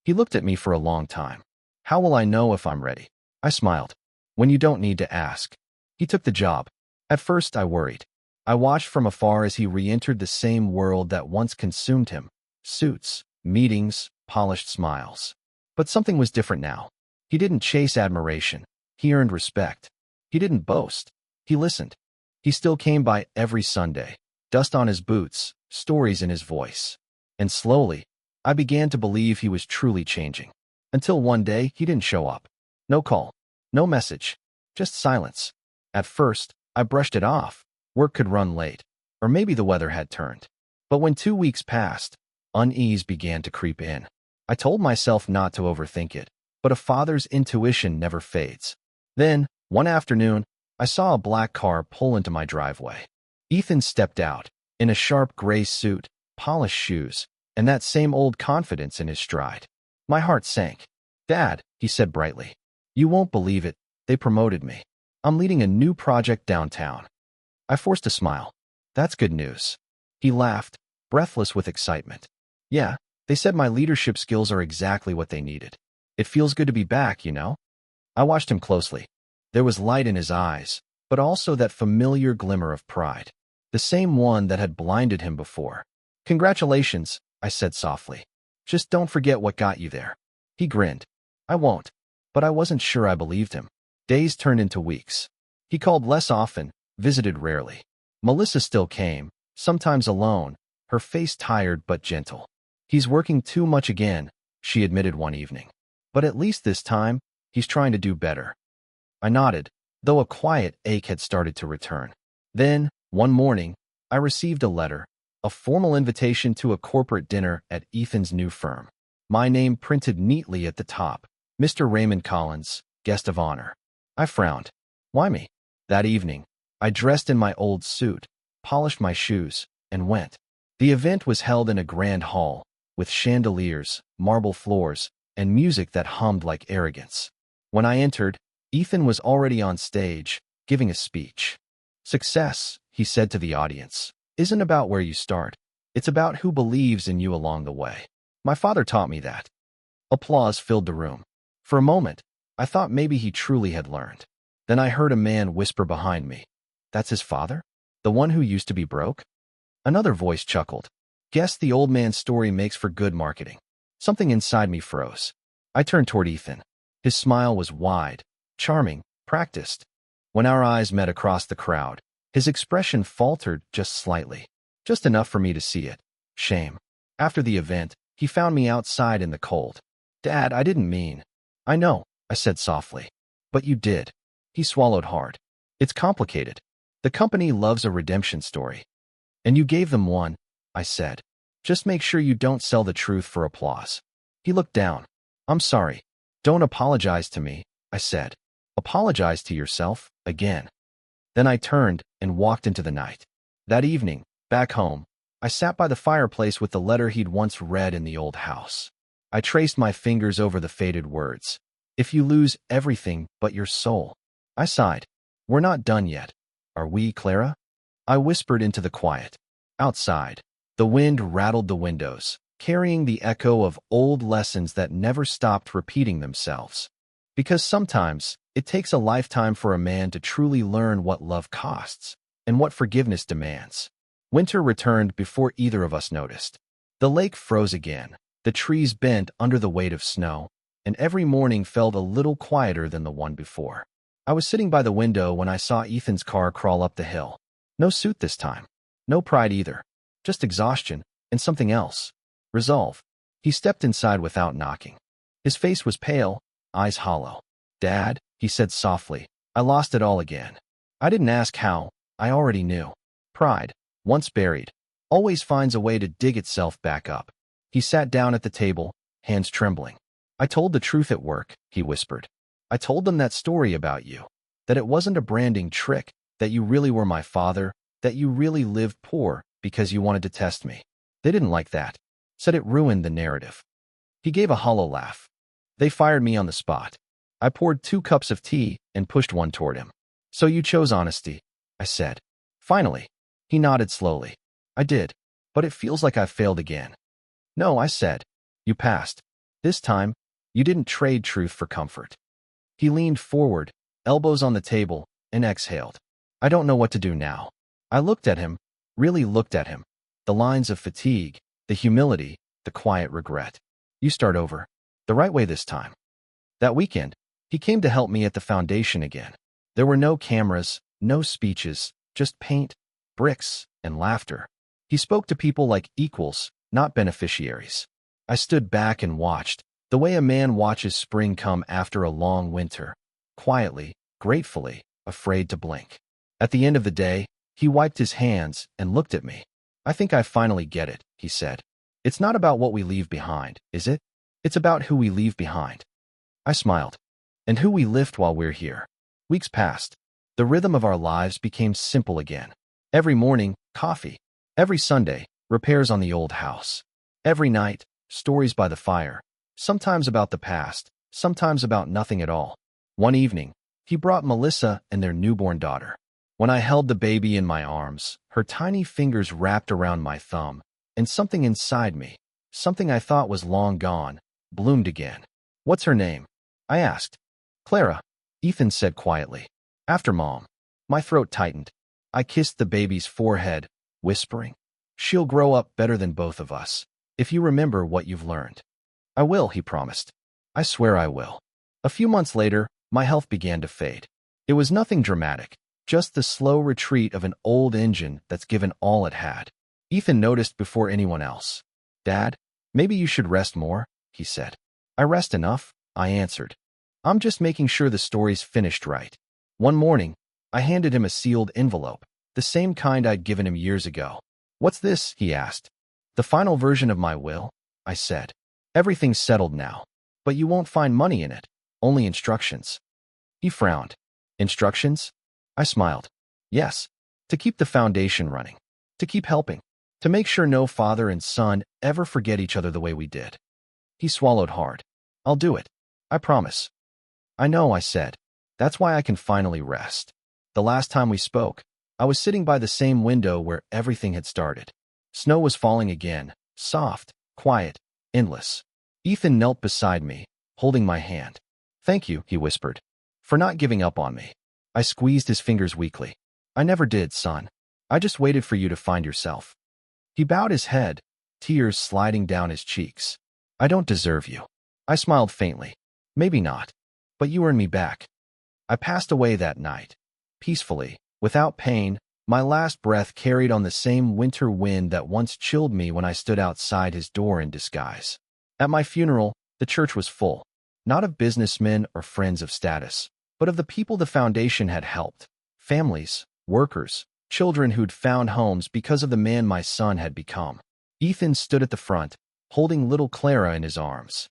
He looked at me for a long time. How will I know if I'm ready? I smiled. When you don't need to ask. He took the job. At first, I worried. I watched from afar as he re-entered the same world that once consumed him. Suits, meetings, polished smiles. But something was different now. He didn't chase admiration. He earned respect. He didn't boast. He listened. He still came by every Sunday, dust on his boots, stories in his voice. And slowly, I began to believe he was truly changing. Until one day, he didn't show up. No call. No message. Just silence. At first, I brushed it off. Work could run late. Or maybe the weather had turned. But when 2 weeks passed, unease began to creep in. I told myself not to overthink it, but a father's intuition never fades. Then, one afternoon, I saw a black car pull into my driveway. Ethan stepped out, in a sharp gray suit, polished shoes, and that same old confidence in his stride. My heart sank. Dad, he said brightly, you won't believe it, they promoted me. I'm leading a new project downtown. I forced a smile. That's good news. He laughed, breathless with excitement. Yeah, they said my leadership skills are exactly what they needed. It feels good to be back, you know? I watched him closely. There was light in his eyes, but also that familiar glimmer of pride. The same one that had blinded him before. Congratulations, I said softly. Just don't forget what got you there. He grinned. I won't. But I wasn't sure I believed him. Days turned into weeks. He called less often, visited rarely. Melissa still came, sometimes alone, her face tired but gentle. He's working too much again, she admitted one evening. But at least this time, he's trying to do better. I nodded, though a quiet ache had started to return. Then, one morning, I received a letter, a formal invitation to a corporate dinner at Ethan's new firm. My name printed neatly at the top, Mr. Raymond Collins, guest of honor. I frowned. Why me? That evening, I dressed in my old suit, polished my shoes, and went. The event was held in a grand hall, with chandeliers, marble floors, and music that hummed like arrogance. When I entered, Ethan was already on stage, giving a speech. Success, he said to the audience, isn't about where you start. It's about who believes in you along the way. My father taught me that. Applause filled the room. For a moment, I thought maybe he truly had learned. Then I heard a man whisper behind me. That's his father? The one who used to be broke? Another voice chuckled. Guess the old man's story makes for good marketing. Something inside me froze. I turned toward Ethan. His smile was wide, charming, practiced. When our eyes met across the crowd, his expression faltered just slightly. Just enough for me to see it. Shame. After the event, he found me outside in the cold. Dad, I didn't mean. I know, I said softly. But you did. He swallowed hard. It's complicated. The company loves a redemption story. And you gave them one, I said. Just make sure you don't sell the truth for applause. He looked down. I'm sorry. Don't apologize to me, I said. Apologize to yourself, again. Then I turned and walked into the night. That evening, back home, I sat by the fireplace with the letter he'd once read in the old house. I traced my fingers over the faded words. If you lose everything but your soul. I sighed. We're not done yet. Are we, Clara? I whispered into the quiet. Outside, the wind rattled the windows, carrying the echo of old lessons that never stopped repeating themselves. Because sometimes, it takes a lifetime for a man to truly learn what love costs and what forgiveness demands. Winter returned before either of us noticed. The lake froze again, the trees bent under the weight of snow, and every morning felt a little quieter than the one before. I was sitting by the window when I saw Ethan's car crawl up the hill. No suit this time. No pride either. Just exhaustion and something else. Resolve. He stepped inside without knocking. His face was pale, eyes hollow. Dad, he said softly, I lost it all again. I didn't ask how, I already knew. Pride, once buried, always finds a way to dig itself back up. He sat down at the table, hands trembling. I told the truth at work, he whispered. I told them that story about you, that it wasn't a branding trick, that you really were my father, that you really lived poor because you wanted to test me. They didn't like that, said it ruined the narrative. He gave a hollow laugh. They fired me on the spot. I poured 2 cups of tea and pushed one toward him. So you chose honesty, I said. Finally, he nodded slowly. I did, but it feels like I've failed again. No, I said. You passed. This time, you didn't trade truth for comfort. He leaned forward, elbows on the table, and exhaled. I don't know what to do now. I looked at him, really looked at him. The lines of fatigue, the humility, the quiet regret. You start over. The right way this time. That weekend, he came to help me at the foundation again. There were no cameras, no speeches, just paint, bricks, and laughter. He spoke to people like equals, not beneficiaries. I stood back and watched, the way a man watches spring come after a long winter, quietly, gratefully, afraid to blink. At the end of the day, he wiped his hands and looked at me. I think I finally get it, he said. It's not about what we leave behind, is it? It's about who we leave behind. I smiled. And who we lift while we're here. Weeks passed. The rhythm of our lives became simple again. Every morning, coffee. Every Sunday, repairs on the old house. Every night, stories by the fire. Sometimes about the past, sometimes about nothing at all. One evening, he brought Melissa and their newborn daughter. When I held the baby in my arms, her tiny fingers wrapped around my thumb, and something inside me, something I thought was long gone, bloomed again. What's her name? I asked. Clara, Ethan said quietly. After Mom. My throat tightened. I kissed the baby's forehead, whispering, she'll grow up better than both of us, if you remember what you've learned. I will, he promised. I swear I will. A few months later, my health began to fade. It was nothing dramatic, just the slow retreat of an old engine that's given all it had. Ethan noticed before anyone else. Dad, maybe you should rest more, he said. I rest enough, I answered. I'm just making sure the story's finished right. One morning, I handed him a sealed envelope, the same kind I'd given him years ago. What's this? He asked. The final version of my will, I said. Everything's settled now, but you won't find money in it, only instructions. He frowned. Instructions? I smiled. Yes, to keep the foundation running, to keep helping, to make sure no father and son ever forget each other the way we did. He swallowed hard. I'll do it. I promise. I know, I said. That's why I can finally rest. The last time we spoke, I was sitting by the same window where everything had started. Snow was falling again, soft, quiet, endless. Ethan knelt beside me, holding my hand. Thank you, he whispered, for not giving up on me. I squeezed his fingers weakly. I never did, son. I just waited for you to find yourself. He bowed his head, tears sliding down his cheeks. I don't deserve you. I smiled faintly. Maybe not. But you earned me back. I passed away that night. Peacefully, without pain, my last breath carried on the same winter wind that once chilled me when I stood outside his door in disguise. At my funeral, the church was full, not of businessmen or friends of status, but of the people the foundation had helped. Families, workers, children who'd found homes because of the man my son had become. Ethan stood at the front, holding little Clara in his arms.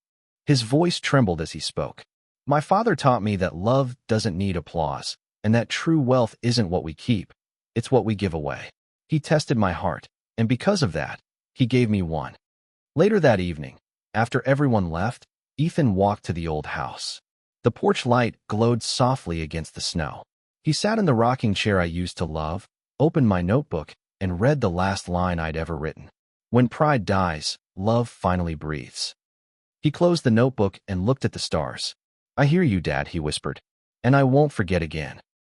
His voice trembled as he spoke. My father taught me that love doesn't need applause, and that true wealth isn't what we keep, it's what we give away. He tested my heart, and because of that, he gave me one. Later that evening, after everyone left, Ethan walked to the old house. The porch light glowed softly against the snow. He sat in the rocking chair I used to love, opened my notebook, and read the last line I'd ever written. When pride dies, love finally breathes. He closed the notebook and looked at the stars. I hear you, Dad, he whispered. And I won't forget again.